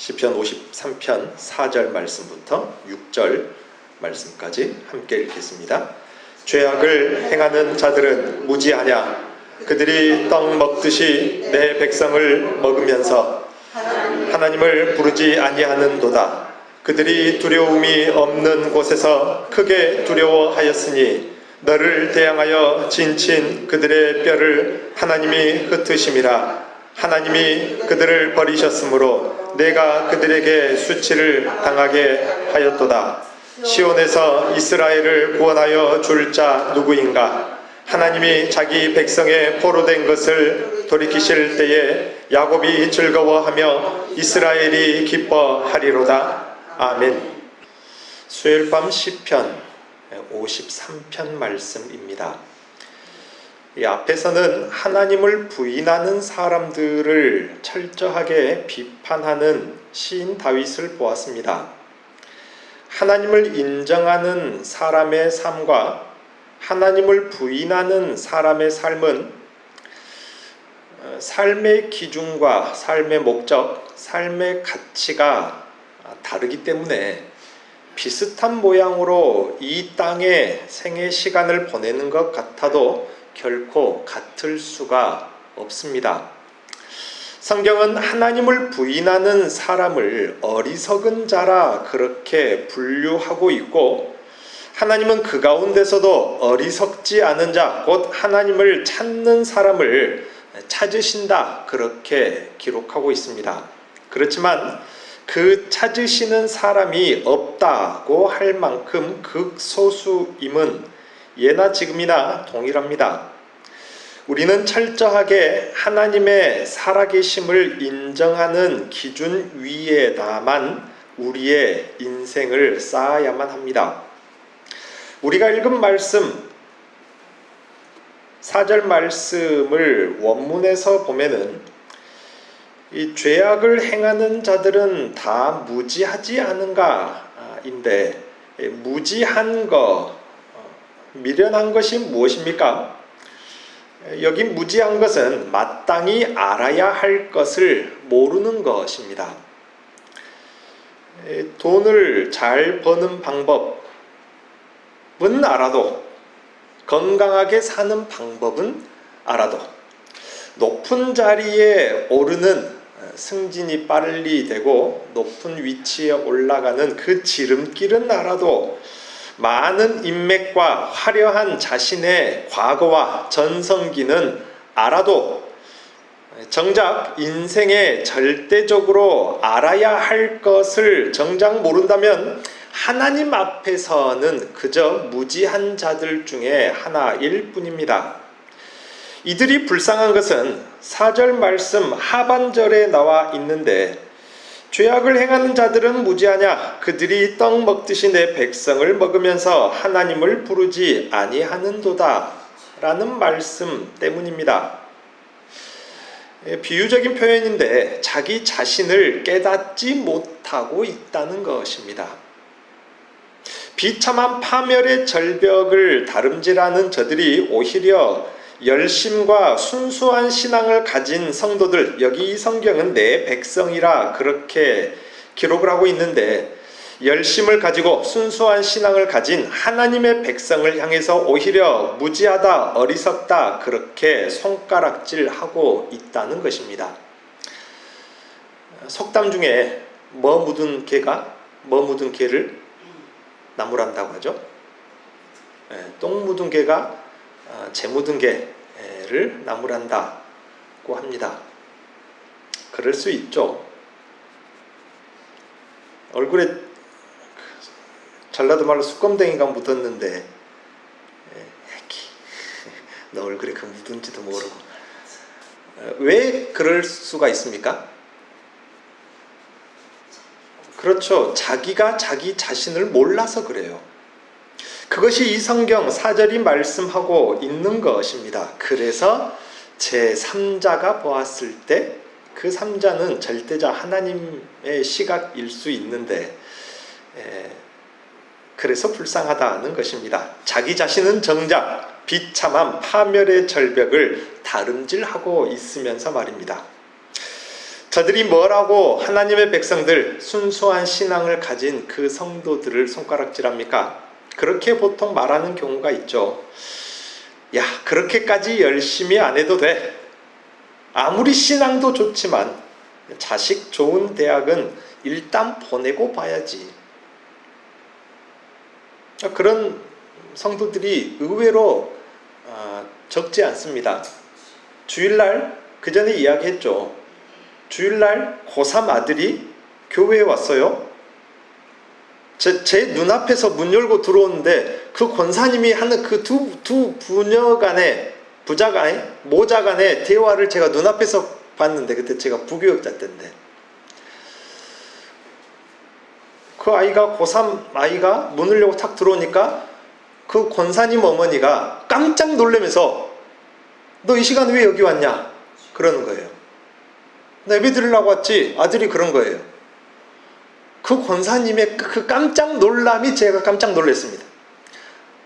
시편 53편 4절 말씀부터 6절 말씀까지 함께 읽겠습니다. 죄악을 행하는 자들은 무지하냐? 그들이 떡 먹듯이 내 백성을 먹으면서 하나님을 부르지 아니하는도다. 그들이 두려움이 없는 곳에서 크게 두려워하였으니 너를 대항하여 진친 그들의 뼈를 하나님이 흩으심이라. 하나님이 그들을 버리셨으므로 내가 그들에게 수치를 당하게 하였도다. 시온에서 이스라엘을 구원하여 줄 자 누구인가? 하나님이 자기 백성의 포로된 것을 돌이키실 때에 야곱이 즐거워하며 이스라엘이 기뻐하리로다. 아멘. 수요일 밤 시편 53편 말씀입니다. 이 앞에서는 하나님을 부인하는 사람들을 철저하게 비판하는 시인 다윗을 보았습니다. 하나님을 인정하는 사람의 삶과 하나님을 부인하는 사람의 삶은 삶의 기준과 삶의 목적, 삶의 가치가 다르기 때문에 비슷한 모양으로 이 땅에 생애 시간을 보내는 것 같아도 결코 같을 수가 없습니다. 성경은 하나님을 부인하는 사람을 어리석은 자라 그렇게 분류하고 있고, 하나님은 그 가운데서도 어리석지 않은 자, 곧 하나님을 찾는 사람을 찾으신다 그렇게 기록하고 있습니다. 그렇지만 그 찾으시는 사람이 없다고 할 만큼 극소수임은 예나 지금이나 동일합니다. 우리는 철저하게 하나님의 살아계심을 인정하는 기준 위에다만 우리의 인생을 쌓아야만 합니다. 우리가 읽은 말씀 4절 말씀을 원문에서 보면은 이 죄악을 행하는 자들은 다 무지하지 않은가인데, 무지한 것, 미련한 것이 무엇입니까? 여기 무지한 것은 마땅히 알아야 할 것을 모르는 것입니다. 돈을 잘 버는 방법은 알아도, 건강하게 사는 방법은 알아도, 높은 자리에 오르는 승진이 빨리 되고 높은 위치에 올라가는 그 지름길은 알아도, 많은 인맥과 화려한 자신의 과거와 전성기는 알아도, 정작 인생에 절대적으로 알아야 할 것을 정작 모른다면 하나님 앞에서는 그저 무지한 자들 중에 하나일 뿐입니다. 이들이 불쌍한 것은 4절 말씀 하반절에 나와 있는데, 죄악을 행하는 자들은 무지하냐? 그들이 떡 먹듯이 내 백성을 먹으면서 하나님을 부르지 아니하는도다 라는 말씀 때문입니다. 비유적인 표현인데 자기 자신을 깨닫지 못하고 있다는 것입니다. 비참한 파멸의 절벽을 다름질하는 저들이 오히려 열심과 순수한 신앙을 가진 성도들, 여기 이 성경은 내 백성이라 그렇게 기록을 하고 있는데, 열심을 가지고 순수한 신앙을 가진 하나님의 백성을 향해서 오히려 무지하다, 어리석다 그렇게 손가락질하고 있다는 것입니다. 속담 중에 뭐 묻은 개를 나무란다고 하죠. 똥 묻은 개가 재 묻은 개를 나무란다고 합니다. 그럴 수 있죠. 얼굴에 전라도 말로 수검댕이가 묻었는데 너 얼굴에 그 묻은지도 모르고. 왜 그럴 수가 있습니까? 그렇죠. 자기가 자기 자신을 몰라서 그래요. 그것이 이 성경 4절이 말씀하고 있는 것입니다. 그래서 제3자가 보았을 때 그 3자는 절대자 하나님의 시각일 수 있는데, 그래서 불쌍하다는 것입니다. 자기 자신은 정작 비참한 파멸의 절벽을 다름질하고 있으면서 말입니다. 저들이 뭐라고 하나님의 백성들, 순수한 신앙을 가진 그 성도들을 손가락질합니까? 그렇게 보통 말하는 경우가 있죠. 야, 그렇게까지 열심히 안 해도 돼. 아무리 신앙도 좋지만 자식 좋은 대학은 일단 보내고 봐야지. 그런 성도들이 의외로 적지 않습니다. 주일날 그 전에 이야기했죠. 주일날 고3 아들이 교회에 왔어요. 제 눈앞에서 문 열고 들어오는데 그 권사님이 하는 그 두 모자 간의 대화를 제가 눈앞에서 봤는데, 그때 제가 부교육자 때인데, 그 아이가 고3 아이가 문을 열고 탁 들어오니까 그 권사님 어머니가 깜짝 놀라면서 너 이 시간에 왜 여기 왔냐? 그러는 거예요. 나 예배 드리려고 왔지. 아들이 그런 거예요. 그 권사님의 그 깜짝 놀람이 제가 깜짝 놀랐습니다.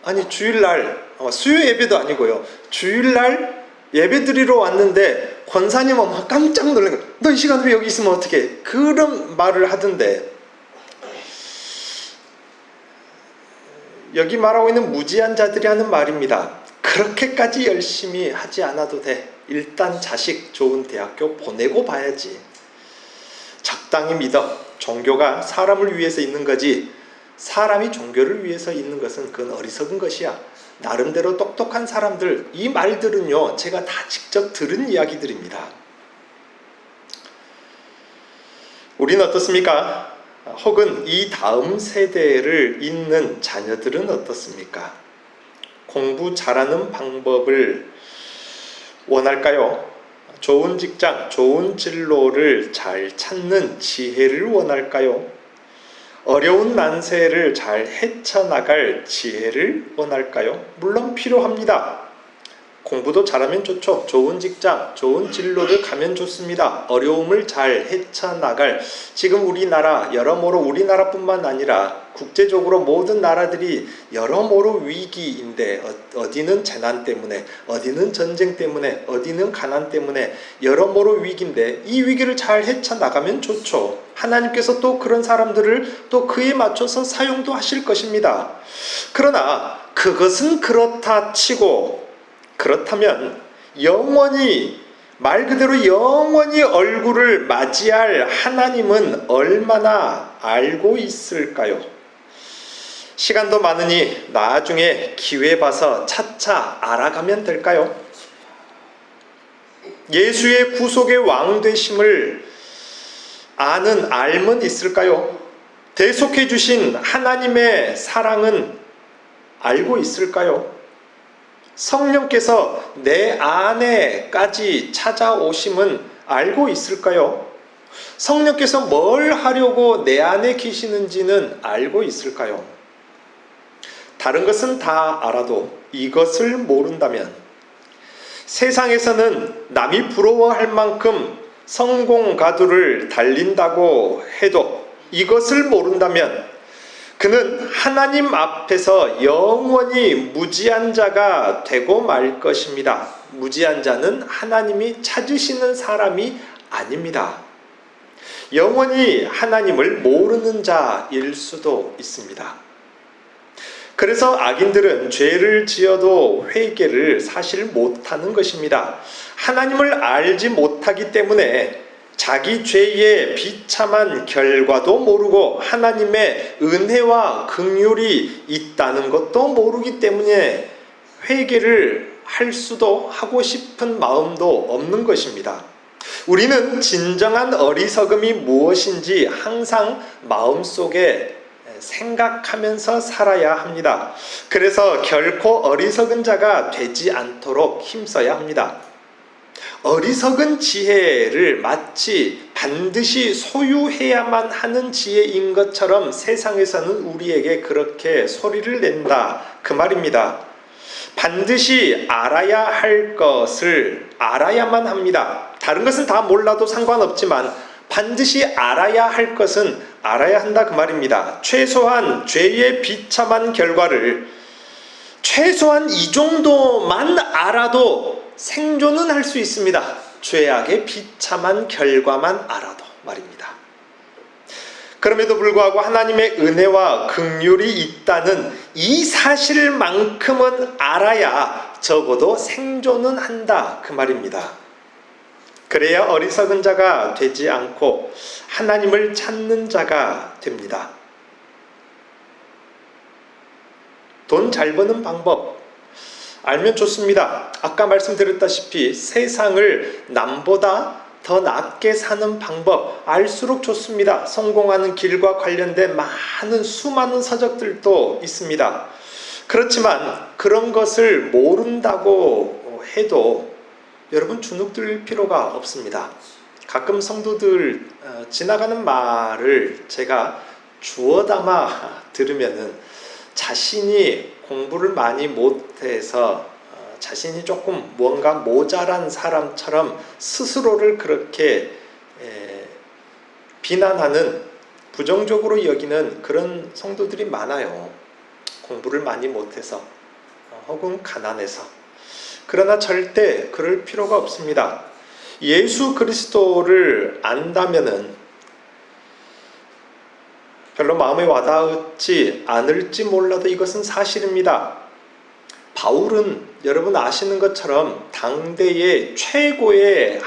아니, 주일날 수요 예배도 아니고요, 주일날 예배 드리러 왔는데 권사님 엄마 깜짝 놀란 거예요. 너 이 시간에 왜 여기 있으면 어떡해? 그런 말을 하던데, 여기 말하고 있는 무지한 자들이 하는 말입니다. 그렇게까지 열심히 하지 않아도 돼. 일단 자식 좋은 대학교 보내고 봐야지. 적당히 믿어. 종교가 사람을 위해서 있는 거지, 사람이 종교를 위해서 있는 것은 그건 어리석은 것이야. 나름대로 똑똑한 사람들, 이 말들은요, 제가 다 직접 들은 이야기들입니다. 우리는 어떻습니까? 혹은 이 다음 세대를 잇는 자녀들은 어떻습니까? 공부 잘하는 방법을 원할까요? 좋은 직장, 좋은 진로를 잘 찾는 지혜를 원할까요? 어려운 난세를 잘 헤쳐나갈 지혜를 원할까요? 물론 필요합니다. 공부도 잘하면 좋죠. 좋은 직장, 좋은 진로를 가면 좋습니다. 어려움을 잘 헤쳐나갈, 지금 우리나라, 여러모로 우리나라뿐만 아니라 국제적으로 모든 나라들이 여러모로 위기인데, 어디는 재난 때문에, 어디는 전쟁 때문에, 어디는 가난 때문에 여러모로 위기인데, 이 위기를 잘 헤쳐나가면 좋죠. 하나님께서 또 그런 사람들을 또 그에 맞춰서 사용도 하실 것입니다. 그러나 그것은 그렇다 치고, 그렇다면 영원히, 말 그대로 영원히 얼굴을 맞이할 하나님은 얼마나 알고 있을까요? 시간도 많으니 나중에 기회 봐서 차차 알아가면 될까요? 예수의 구속의 왕 되심을 아는 알면 있을까요? 대속해 주신 하나님의 사랑은 알고 있을까요? 성령께서 내 안에까지 찾아오심은 알고 있을까요? 성령께서 뭘 하려고 내 안에 계시는지는 알고 있을까요? 다른 것은 다 알아도 이것을 모른다면, 세상에서는 남이 부러워할 만큼 성공 가두를 달린다고 해도 이것을 모른다면 그는 하나님 앞에서 영원히 무지한 자가 되고 말 것입니다. 무지한 자는 하나님이 찾으시는 사람이 아닙니다. 영원히 하나님을 모르는 자일 수도 있습니다. 그래서 악인들은 죄를 지어도 회개를 사실 못하는 것입니다. 하나님을 알지 못하기 때문에 자기 죄의 비참한 결과도 모르고 하나님의 은혜와 긍휼이 있다는 것도 모르기 때문에 회개를 할 수도 하고 싶은 마음도 없는 것입니다. 우리는 진정한 어리석음이 무엇인지 항상 마음속에 생각하면서 살아야 합니다. 그래서 결코 어리석은 자가 되지 않도록 힘써야 합니다. 어리석은 지혜를 마치 반드시 소유해야만 하는 지혜인 것처럼 세상에서는 우리에게 그렇게 소리를 낸다, 그 말입니다. 반드시 알아야 할 것을 알아야만 합니다. 다른 것은 다 몰라도 상관없지만 반드시 알아야 할 것은 알아야 한다, 그 말입니다. 최소한 죄의 비참한 결과를 최소한 이 정도만 알아도 생존은 할 수 있습니다. 죄악의 비참한 결과만 알아도 말입니다. 그럼에도 불구하고 하나님의 은혜와 긍휼이 있다는 이 사실만큼은 알아야 적어도 생존은 한다 그 말입니다. 그래야 어리석은 자가 되지 않고 하나님을 찾는 자가 됩니다. 돈 잘 버는 방법 알면 좋습니다. 아까 말씀드렸다시피 세상을 남보다 더 낫게 사는 방법 알수록 좋습니다. 성공하는 길과 관련된 수많은 서적들도 있습니다. 그렇지만 그런 것을 모른다고 해도 여러분 주눅들 필요가 없습니다. 가끔 성도들 지나가는 말을 제가 주워 담아 들으면은 자신이 공부를 많이 못해서 자신이 조금 뭔가 모자란 사람처럼 스스로를 그렇게 비난하는, 부정적으로 여기는 그런 성도들이 많아요. 공부를 많이 못해서 혹은 가난해서. 그러나 절대 그럴 필요가 없습니다. 예수 그리스도를 안다면은 별로 마음에 와닿지 않을지 몰라도 이것은 사실입니다. 바울은 여러분 아시는 것처럼 당대의 최고의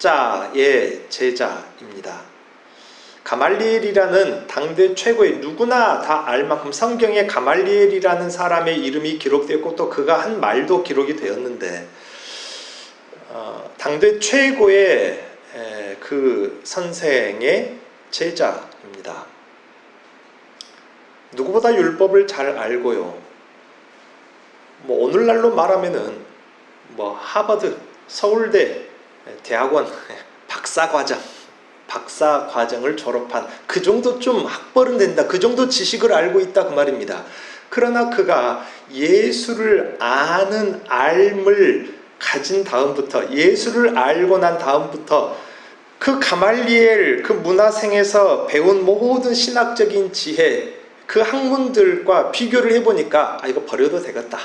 학자의 제자입니다. 가말리엘이라는 당대 최고의, 누구나 다 알 만큼 성경에 가말리엘이라는 사람의 이름이 기록되었고 또 그가 한 말도 기록이 되었는데 당대 최고의 그 선생의 제자입니다. 누구보다 율법을 잘 알고요. 오늘날로 말하면은 하버드, 서울대, 대학원 박사 과정을 졸업한 그 정도 좀 학벌은 된다, 그 정도 지식을 알고 있다 그 말입니다. 그러나 그가 예수를 아는 알을 가진 다음부터, 예수를 알고 난 다음부터 그 가말리엘 그 문화생에서 배운 모든 신학적인 지혜, 그 학문들과 비교를 해보니까 이거 버려도 되겠다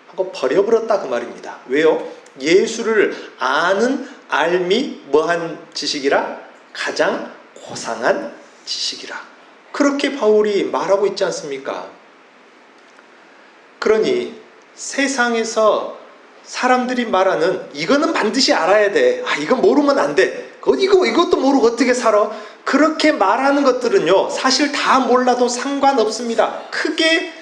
하고 버려버렸다 그 말입니다. 왜요? 예수를 아는 알미 뭐한 지식이라? 가장 고상한 지식이라. 그렇게 바울이 말하고 있지 않습니까? 그러니 세상에서 사람들이 말하는 이거는 반드시 알아야 돼, 이건 모르면 안 돼, 이것도 모르고 어떻게 살아, 그렇게 말하는 것들은요 사실 다 몰라도 상관없습니다. 크게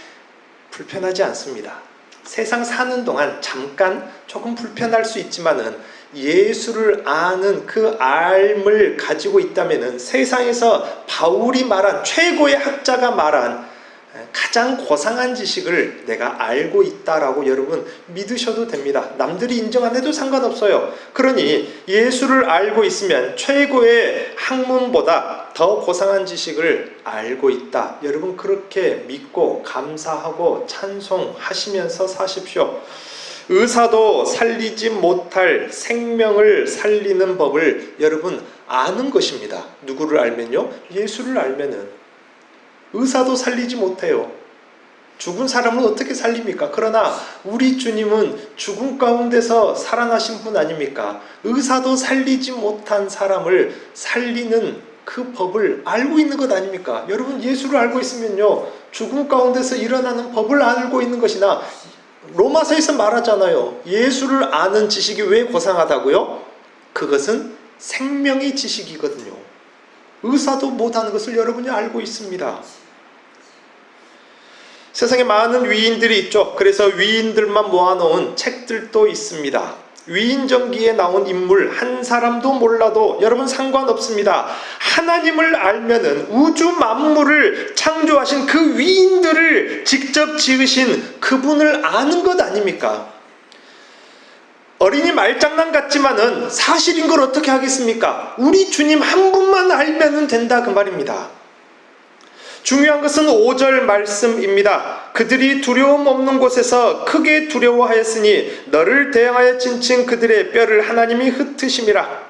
불편하지 않습니다. 세상 사는 동안 잠깐 조금 불편할 수 있지만은 예수를 아는 그 알을 가지고 있다면은 세상에서 바울이 말한, 최고의 학자가 말한 가장 고상한 지식을 내가 알고 있다라고 여러분 믿으셔도 됩니다. 남들이 인정 안 해도 상관없어요. 그러니 예수를 알고 있으면 최고의 학문보다 더 고상한 지식을 알고 있다. 여러분 그렇게 믿고 감사하고 찬송하시면서 사십시오. 의사도 살리지 못할 생명을 살리는 법을 여러분 아는 것입니다. 누구를 알면요? 예수를 알면은 의사도 살리지 못해요. 죽은 사람은 어떻게 살립니까? 그러나 우리 주님은 죽음 가운데서 살아나신 분 아닙니까? 의사도 살리지 못한 사람을 살리는 그 법을 알고 있는 것 아닙니까? 여러분 예수를 알고 있으면요 죽음 가운데서 일어나는 법을 알고 있는 것이나, 로마서에서 말하잖아요. 예수를 아는 지식이 왜 고상하다고요? 그것은 생명의 지식이거든요. 의사도 못하는 것을 여러분이 알고 있습니다. 세상에 많은 위인들이 있죠. 그래서 위인들만 모아놓은 책들도 있습니다. 위인전기에 나온 인물 한 사람도 몰라도 여러분 상관없습니다. 하나님을 알면은 우주 만물을 창조하신 그 위인들을 직접 지으신 그분을 아는 것 아닙니까? 어린이 말장난 같지만은 사실인 걸 어떻게 하겠습니까? 우리 주님 한 분만 알면은 된다 그 말입니다. 중요한 것은 5절 말씀입니다. 그들이 두려움 없는 곳에서 크게 두려워하였으니 너를 대항하여 찐친 그들의 뼈를 하나님이 흩으심이라.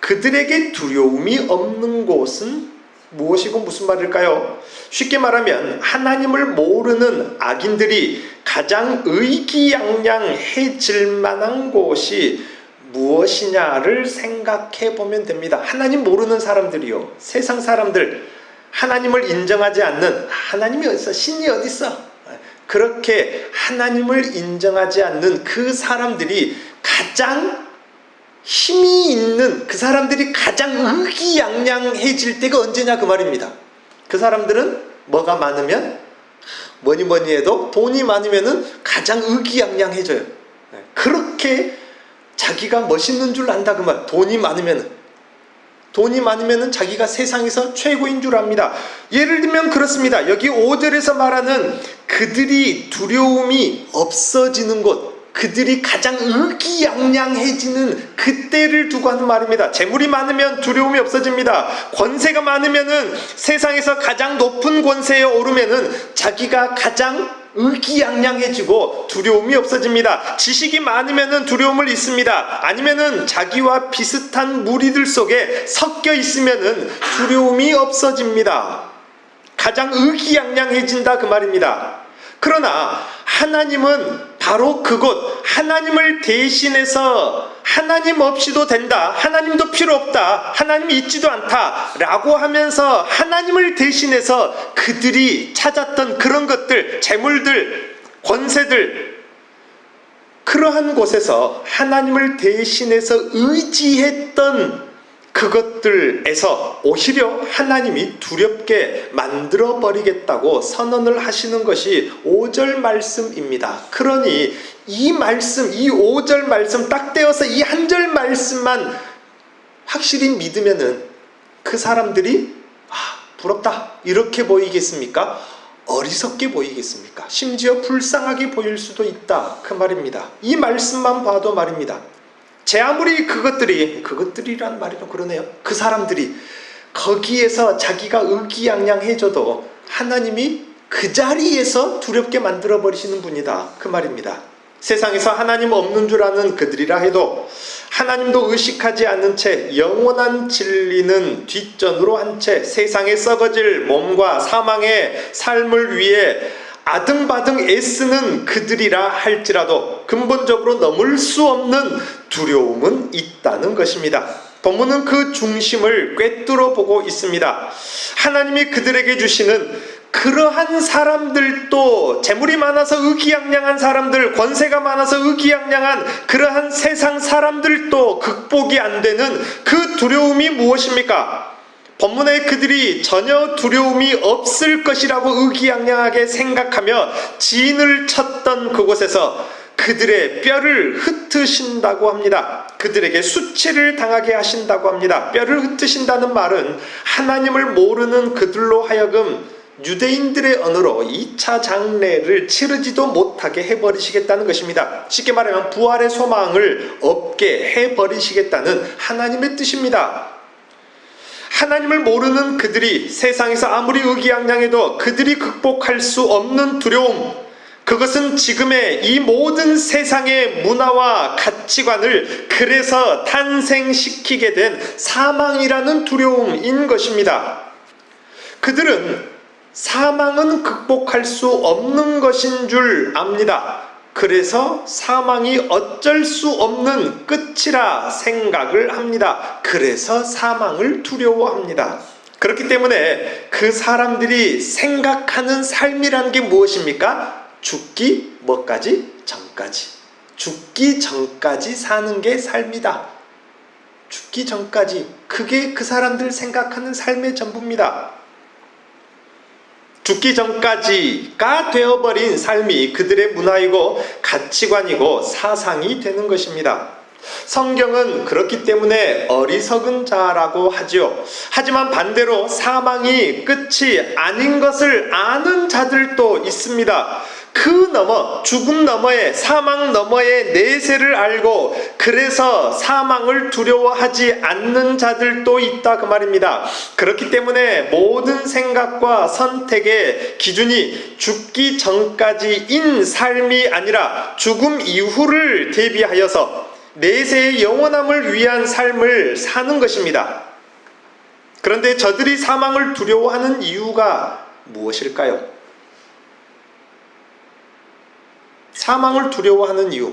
그들에게 두려움이 없는 곳은 무엇이고 무슨 말일까요? 쉽게 말하면 하나님을 모르는 악인들이 가장 의기양양해질 만한 곳이 무엇이냐를 생각해 보면 됩니다. 하나님 모르는 사람들이요, 세상 사람들, 하나님을 인정하지 않는, 하나님이 어딨어? 신이 어딨어? 그렇게 하나님을 인정하지 않는 그 사람들이 가장 힘이 있는, 그 사람들이 가장 의기양양해질 때가 언제냐 그 말입니다. 그 사람들은 뭐가 많으면, 뭐니 해도 돈이 많으면 가장 의기양양해져요. 그렇게 자기가 멋있는 줄 안다 그 말. 돈이 많으면 자기가 세상에서 최고인 줄 압니다. 예를 들면 그렇습니다. 여기 5절에서 말하는 그들이 두려움이 없어지는 곳, 그들이 가장 의기양양해지는 그때를 두고 하는 말입니다. 재물이 많으면 두려움이 없어집니다. 권세가 많으면은, 세상에서 가장 높은 권세에 오르면은 자기가 가장 의기양양해지고 두려움이 없어집니다. 지식이 많으면은 두려움을 잊습니다. 아니면은 자기와 비슷한 무리들 속에 섞여 있으면은 두려움이 없어집니다. 가장 의기양양해진다 그 말입니다. 그러나 하나님은 바로 그곳, 하나님을 대신해서 하나님 없이도 된다, 하나님도 필요 없다, 하나님이 있지도 않다 라고 하면서 하나님을 대신해서 그들이 찾았던 그런 것들, 재물들, 권세들, 그러한 곳에서 하나님을 대신해서 의지했던 그것들에서 오히려 하나님이 두렵게 만들어버리겠다고 선언을 하시는 것이 5절 말씀입니다. 그러니 이 말씀, 이 5절 말씀 딱 떼어서 이 한 절 말씀만 확실히 믿으면은 그 사람들이 부럽다 이렇게 보이겠습니까? 어리석게 보이겠습니까? 심지어 불쌍하게 보일 수도 있다 그 말입니다. 이 말씀만 봐도 말입니다. 제 아무리 그것들이란 말이 좀 그러네요. 그 사람들이 거기에서 자기가 의기양양해져도 하나님이 그 자리에서 두렵게 만들어버리시는 분이다 그 말입니다. 세상에서 하나님 없는 줄 아는 그들이라 해도 하나님도 의식하지 않는 채 영원한 진리는 뒷전으로 한 채 세상에 썩어질 몸과 사망의 삶을 위해 아등바등 애쓰는 그들이라 할지라도 근본적으로 넘을 수 없는 두려움은 있다는 것입니다. 본문은 그 중심을 꿰뚫어 보고 있습니다. 하나님이 그들에게 주시는 그러한 사람들도, 재물이 많아서 의기양양한 사람들, 권세가 많아서 의기양양한 그러한 세상 사람들도 극복이 안 되는 그 두려움이 무엇입니까? 본문에 그들이 전혀 두려움이 없을 것이라고 의기양양하게 생각하며 진을 쳤던 그곳에서 그들의 뼈를 흩으신다고 합니다. 그들에게 수치를 당하게 하신다고 합니다. 뼈를 흩으신다는 말은 하나님을 모르는 그들로 하여금 유대인들의 언어로 2차 장례를 치르지도 못하게 해버리시겠다는 것입니다. 쉽게 말하면 부활의 소망을 없게 해버리시겠다는 하나님의 뜻입니다. 하나님을 모르는 그들이 세상에서 아무리 의기양양해도 그들이 극복할 수 없는 두려움, 그것은 지금의 이 모든 세상의 문화와 가치관을 그래서 탄생시키게 된 사망이라는 두려움인 것입니다. 그들은 사망은 극복할 수 없는 것인 줄 압니다. 그래서 사망이 어쩔 수 없는 끝이라 생각을 합니다. 그래서 사망을 두려워합니다. 그렇기 때문에 그 사람들이 생각하는 삶이라는 게 무엇입니까? 죽기 뭐까지? 전까지. 죽기 전까지 사는 게 삶이다. 죽기 전까지. 그게 그 사람들 생각하는 삶의 전부입니다. 죽기 전까지가 되어버린 삶이 그들의 문화이고 가치관이고 사상이 되는 것입니다. 성경은 그렇기 때문에 어리석은 자라고 하지요. 하지만 반대로 사망이 끝이 아닌 것을 아는 자들도 있습니다. 그 너머, 죽음 너머에, 사망 너머의 내세를 알고 그래서 사망을 두려워하지 않는 자들도 있다 그 말입니다. 그렇기 때문에 모든 생각과 선택의 기준이 죽기 전까지인 삶이 아니라 죽음 이후를 대비하여서 내세의 영원함을 위한 삶을 사는 것입니다. 그런데 저들이 사망을 두려워하는 이유가 무엇일까요? 사망을 두려워하는 이유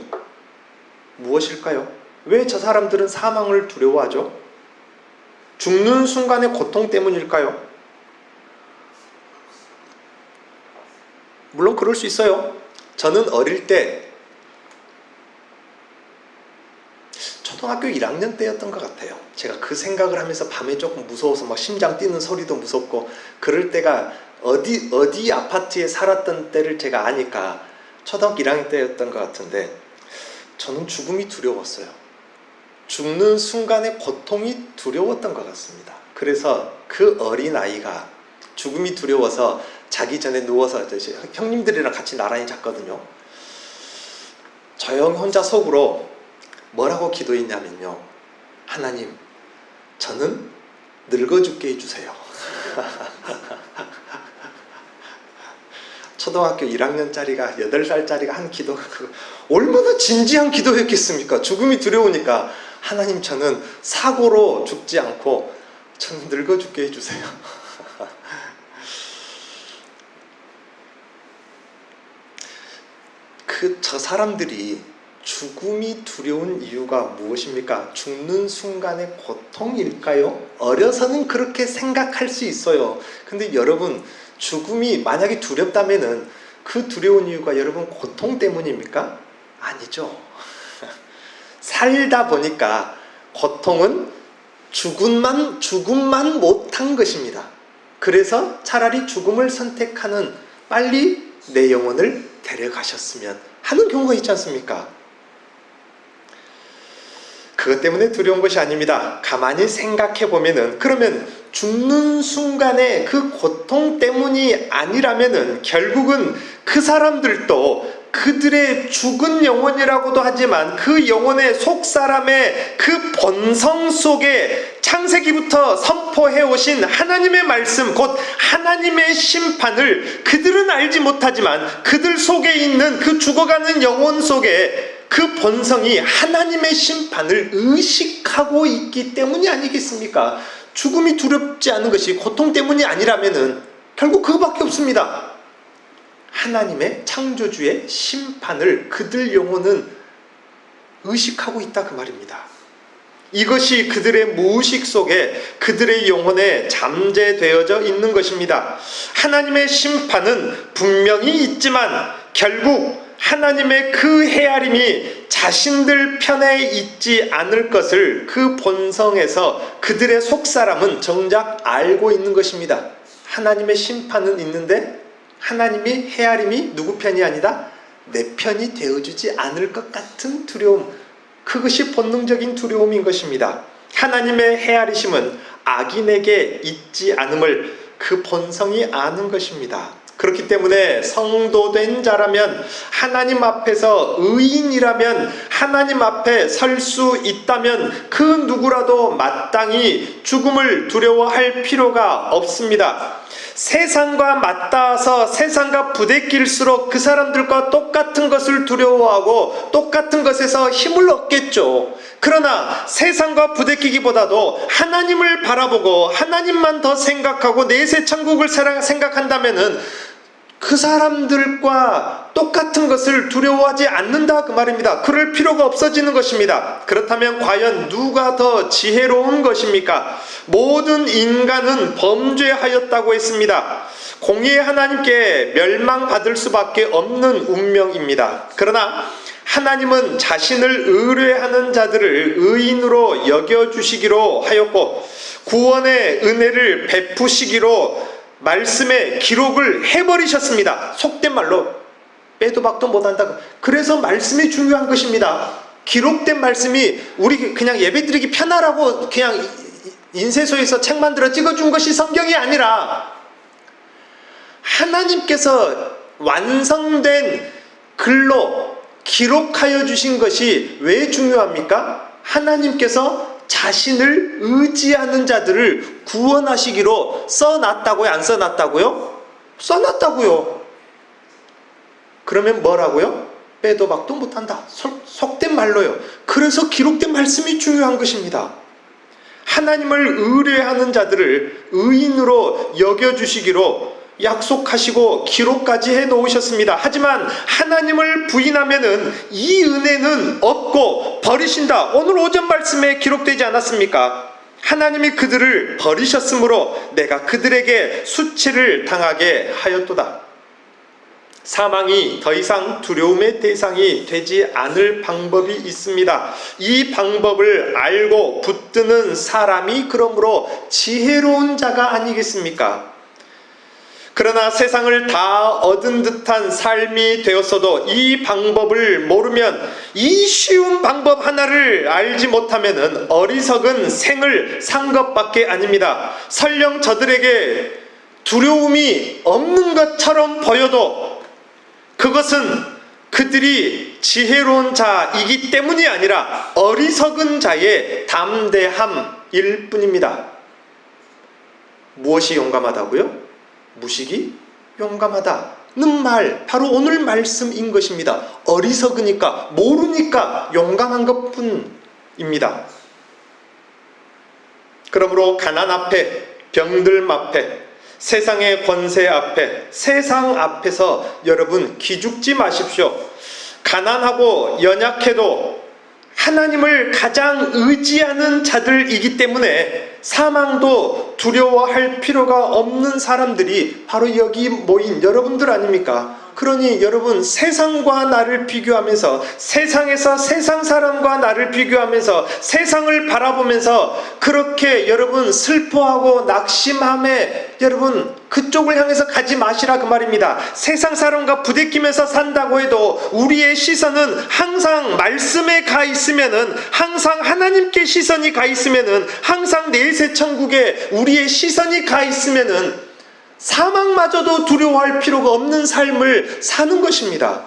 무엇일까요? 왜 저 사람들은 사망을 두려워하죠? 죽는 순간의 고통 때문일까요? 물론 그럴 수 있어요. 저는 어릴 때 초등학교 1학년 때였던 것 같아요. 제가 그 생각을 하면서 밤에 조금 무서워서 막 심장 뛰는 소리도 무섭고 그럴 때가 어디 아파트에 살았던 때를 제가 아니까 초등학교 1학년 때였던 것 같은데 저는 죽음이 두려웠어요. 죽는 순간의 고통이 두려웠던 것 같습니다. 그래서 그 어린아이가 죽음이 두려워서 자기 전에 누워서 형님들이랑 같이 나란히 잤거든요. 저 형 혼자 속으로 뭐라고 기도했냐면요. 하나님, 저는 늙어 죽게 해주세요. 초등학교 1학년짜리가 8살짜리가 한 기도가 얼마나 진지한 기도였겠습니까? 죽음이 두려우니까 하나님, 저는 사고로 죽지 않고 저는 늙어 죽게 해주세요. 저 사람들이 죽음이 두려운 이유가 무엇입니까? 죽는 순간의 고통일까요? 어려서는 그렇게 생각할 수 있어요. 근데 여러분, 죽음이 만약에 두렵다면은 그 두려운 이유가 여러분 고통 때문입니까? 아니죠. 살다 보니까 고통은 죽음만 못한 것입니다. 그래서 차라리 죽음을 선택하는, 빨리 내 영혼을 데려가셨으면 하는 경우가 있지 않습니까? 그것 때문에 두려운 것이 아닙니다. 가만히 생각해 보면은, 그러면 죽는 순간에 그 고통 때문이 아니라면은 결국은 그 사람들도 그들의 죽은 영혼이라고도 하지만 그 영혼의 속사람의 그 본성 속에 창세기부터 선포해 오신 하나님의 말씀, 곧 하나님의 심판을 그들은 알지 못하지만 그들 속에 있는 그 죽어가는 영혼 속에 그 본성이 하나님의 심판을 의식하고 있기 때문이 아니겠습니까? 죽음이 두렵지 않은 것이 고통 때문이 아니라면은 결국 그거밖에 없습니다. 하나님의 창조주의 심판을 그들 영혼은 의식하고 있다, 그 말입니다. 이것이 그들의 무의식 속에 그들의 영혼에 잠재되어져 있는 것입니다. 하나님의 심판은 분명히 있지만 결국 하나님의 그 헤아림이 자신들 편에 있지 않을 것을 그 본성에서 그들의 속사람은 정작 알고 있는 것입니다. 하나님의 심판은 있는데 하나님이 헤아림이 누구 편이 아니다? 내 편이 되어주지 않을 것 같은 두려움, 그것이 본능적인 두려움인 것입니다. 하나님의 헤아리심은 악인에게 있지 않음을 그 본성이 아는 것입니다. 그렇기 때문에 성도된 자라면, 하나님 앞에서 의인이라면, 하나님 앞에 설 수 있다면 그 누구라도 마땅히 죽음을 두려워할 필요가 없습니다. 세상과 맞닿아서 세상과 부대낄수록 그 사람들과 똑같은 것을 두려워하고 똑같은 것에서 힘을 얻겠죠. 그러나 세상과 부대끼기보다도 하나님을 바라보고 하나님만 더 생각하고 내세 천국을 생각한다면은 그 사람들과 똑같은 것을 두려워하지 않는다, 그 말입니다. 그럴 필요가 없어지는 것입니다. 그렇다면 과연 누가 더 지혜로운 것입니까? 모든 인간은 범죄하였다고 했습니다. 공의의 하나님께 멸망받을 수밖에 없는 운명입니다. 그러나 하나님은 자신을 의뢰하는 자들을 의인으로 여겨주시기로 하였고 구원의 은혜를 베푸시기로 말씀에 기록을 해버리셨습니다. 속된 말로 빼도 박도 못한다. 그래서 말씀이 중요한 것입니다. 기록된 말씀이 우리 그냥 예배드리기 편하라고 그냥 인쇄소에서 책 만들어 찍어준 것이 성경이 아니라 하나님께서 완성된 글로 기록하여 주신 것이 왜 중요합니까? 하나님께서 자신을 의지하는 자들을 구원하시기로 써놨다고요? 안 써놨다고요? 써놨다고요. 그러면 뭐라고요? 빼도 박도 못한다. 속된 말로요. 그래서 기록된 말씀이 중요한 것입니다. 하나님을 의뢰하는 자들을 의인으로 여겨주시기로 약속하시고 기록까지 해 놓으셨습니다. 하지만 하나님을 부인하면은 이 은혜는 없고 버리신다. 오늘 오전 말씀에 기록되지 않았습니까? 하나님이 그들을 버리셨으므로 내가 그들에게 수치를 당하게 하였도다. 사망이 더 이상 두려움의 대상이 되지 않을 방법이 있습니다. 이 방법을 알고 붙드는 사람이 그러므로 지혜로운 자가 아니겠습니까? 그러나 세상을 다 얻은 듯한 삶이 되었어도 이 방법을 모르면, 이 쉬운 방법 하나를 알지 못하면 어리석은 생을 산 것밖에 아닙니다. 설령 저들에게 두려움이 없는 것처럼 보여도 그것은 그들이 지혜로운 자이기 때문이 아니라 어리석은 자의 담대함일 뿐입니다. 무엇이 용감하다고요? 무식이 용감하다는 말, 바로 오늘 말씀인 것입니다. 어리석으니까, 모르니까 용감한 것뿐입니다. 그러므로 가난 앞에, 병들음 앞에, 세상의 권세 앞에, 세상 앞에서 여러분 기죽지 마십시오. 가난하고 연약해도 하나님을 가장 의지하는 자들이기 때문에 사망도 두려워할 필요가 없는 사람들이 바로 여기 모인 여러분들 아닙니까? 그러니 여러분, 세상과 나를 비교하면서, 세상에서 세상 사람과 나를 비교하면서 세상을 바라보면서 그렇게 여러분 슬퍼하고 낙심함에 여러분 그쪽을 향해서 가지 마시라 그 말입니다. 세상 사람과 부대끼면서 산다고 해도 우리의 시선은 항상 말씀에 가 있으면은, 항상 하나님께 시선이 가 있으면은, 항상 내일새 천국에 우리의 시선이 가 있으면은 사망마저도 두려워할 필요가 없는 삶을 사는 것입니다.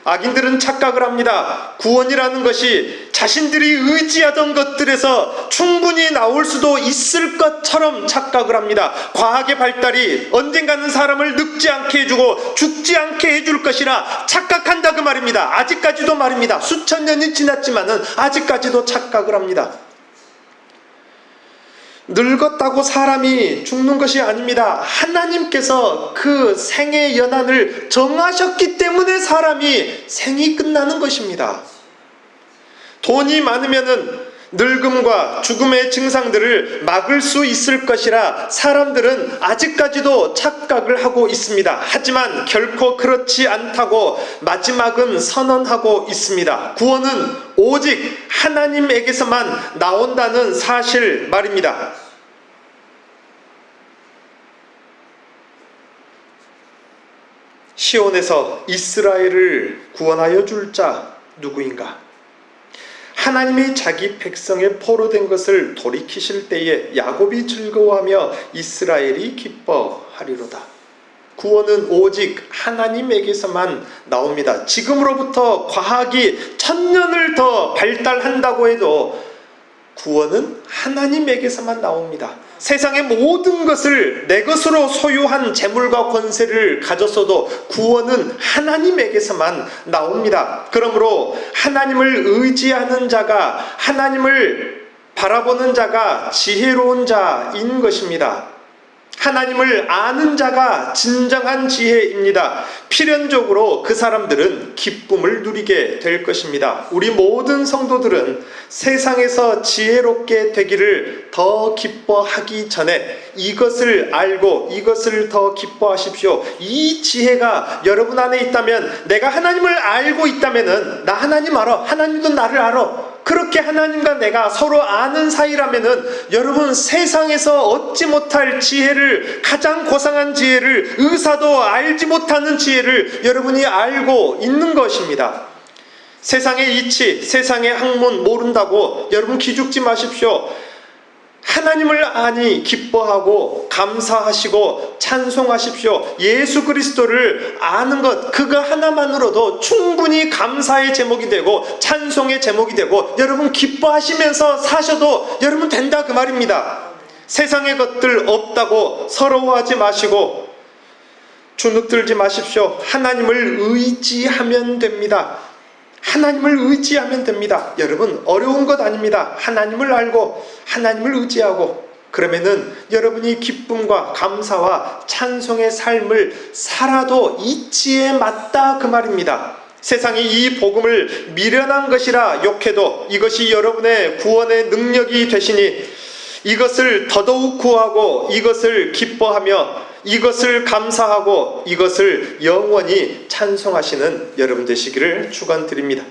악인들은 착각을 합니다. 구원이라는 것이 자신들이 의지하던 것들에서 충분히 나올 수도 있을 것처럼 착각을 합니다. 과학의 발달이 언젠가는 사람을 늙지 않게 해주고 죽지 않게 해줄 것이라 착각한다 그 말입니다. 아직까지도 말입니다. 수천 년이 지났지만은 아직까지도 착각을 합니다. 늙었다고 사람이 죽는 것이 아닙니다. 하나님께서 그 생의 연한을 정하셨기 때문에 사람이 생이 끝나는 것입니다. 돈이 많으면은 늙음과 죽음의 증상들을 막을 수 있을 것이라 사람들은 아직까지도 착각을 하고 있습니다. 하지만 결코 그렇지 않다고 마지막은 선언하고 있습니다. 구원은 오직 하나님에게서만 나온다는 사실 말입니다. 시온에서 이스라엘을 구원하여 줄 자 누구인가? 하나님이 자기 백성의 포로된 것을 돌이키실 때에 야곱이 즐거워하며 이스라엘이 기뻐하리로다. 구원은 오직 하나님에게서만 나옵니다. 지금으로부터 과학이 1000년을 더 발달한다고 해도 구원은 하나님에게서만 나옵니다. 세상의 모든 것을 내 것으로 소유한 재물과 권세를 가졌어도 구원은 하나님에게서만 나옵니다. 그러므로 하나님을 의지하는 자가, 하나님을 바라보는 자가 지혜로운 자인 것입니다. 하나님을 아는 자가 진정한 지혜입니다. 필연적으로 그 사람들은 기쁨을 누리게 될 것입니다. 우리 모든 성도들은 세상에서 지혜롭게 되기를 더 기뻐하기 전에 이것을 알고 이것을 더 기뻐하십시오. 이 지혜가 여러분 안에 있다면, 내가 하나님을 알고 있다면은 나 하나님 알아, 하나님도 나를 알아, 그렇게 하나님과 내가 서로 아는 사이라면은 여러분, 세상에서 얻지 못할 지혜를, 가장 고상한 지혜를, 의사도 알지 못하는 지혜를 여러분이 알고 있는 것입니다. 세상의 이치, 세상의 학문 모른다고 여러분 기죽지 마십시오. 하나님을 아니 기뻐하고 감사하시고 찬송하십시오. 예수 그리스도를 아는 것, 그거 하나만으로도 충분히 감사의 제목이 되고 찬송의 제목이 되고 여러분 기뻐하시면서 사셔도 여러분 된다 그 말입니다. 세상의 것들 없다고 서러워하지 마시고 주눅들지 마십시오. 하나님을 의지하면 됩니다. 하나님을 의지하면 됩니다. 여러분, 어려운 것 아닙니다. 하나님을 알고 하나님을 의지하고 그러면은 여러분이 기쁨과 감사와 찬송의 삶을 살아도 이치에 맞다 그 말입니다. 세상이 이 복음을 미련한 것이라 욕해도 이것이 여러분의 구원의 능력이 되시니 이것을 더더욱 구하고 이것을 기뻐하며 이것을 감사하고 이것을 영원히 찬송하시는 여러분 되시기를 축원드립니다.